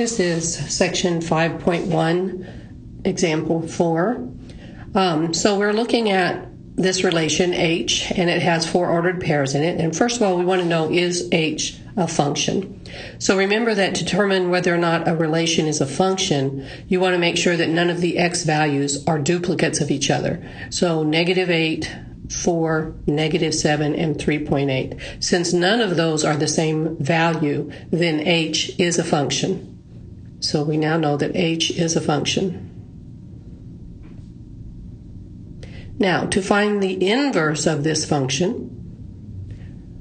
This is section 5.1, example 4. So we're looking at this relation H, and it has four ordered pairs in it. And first of all, we want to know, is H a function? So remember that to determine whether or not a relation is a function, you want to make sure that none of the x values are duplicates of each other. So -8, 4, -7, and 3.8. Since none of those are the same value, then H is a function. So we now know that H is a function. Now, to find the inverse of this function,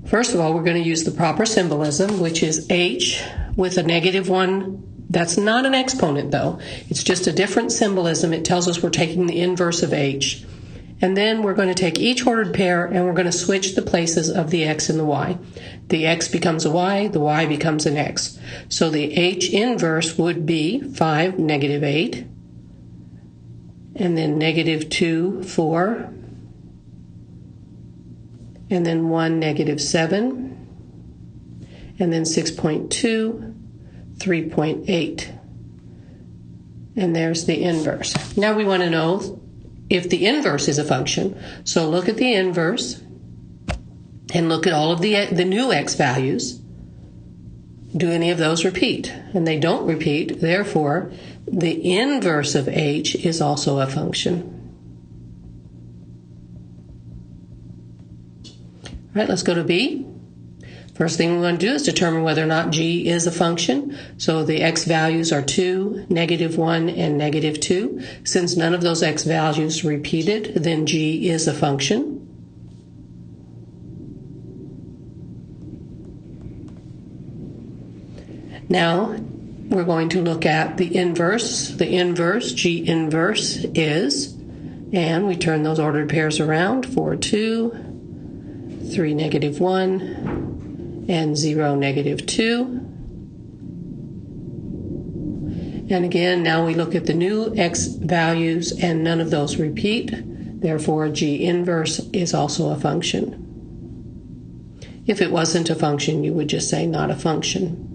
first of all, we're going to use the proper symbolism, which is H with a -1. That's not an exponent, though. It's just a different symbolism. It tells us we're taking the inverse of H. And then we're going to take each ordered pair and we're going to switch the places of the x and the y. The x becomes a y, the y becomes an x. So the H inverse would be 5, -8, and then -2, 4, and then 1, -7, and then 6.2, 3.8. And there's the inverse. Now we want to know if the inverse is a function. So look at the inverse and look at all of the new x values. Do any of those repeat? And they don't repeat, therefore the inverse of H is also a function. All right, let's go to B. First thing we want to do is determine whether or not G is a function. So the x values are 2, -1, and -2. Since none of those x values repeated, then G is a function. Now we're going to look at the inverse. The inverse, G inverse, is, and we turn those ordered pairs around, 4, 2, 3, -1, and 0, -2. And again, now we look at the new x values and none of those repeat. Therefore, G inverse is also a function. If it wasn't a function, you would just say not a function.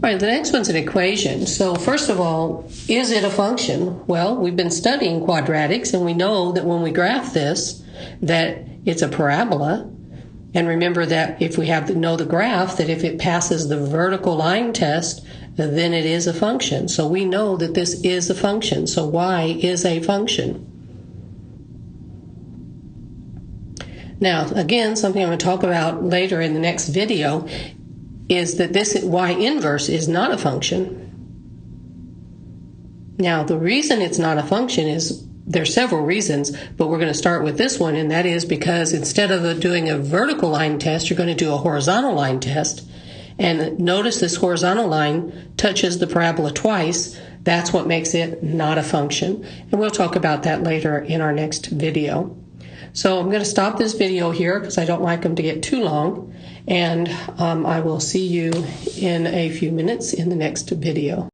All right, the next one's an equation. So first of all, is it a function? Well, we've been studying quadratics, and we know that when we graph this, that it's a parabola. And remember that if we know the graph, that if it passes the vertical line test, then it is a function. So we know that this is a function. So y is a function. Now, again, something I'm going to talk about later in the next video is that this y inverse is not a function. Now, the reason it's not a function is there's several reasons, but we're going to start with this one, and that is because instead of doing a vertical line test, you're going to do a horizontal line test. And notice this horizontal line touches the parabola twice. That's what makes it not a function. And we'll talk about that later in our next video. So I'm going to stop this video here because I don't like them to get too long. And I will see you in a few minutes in the next video.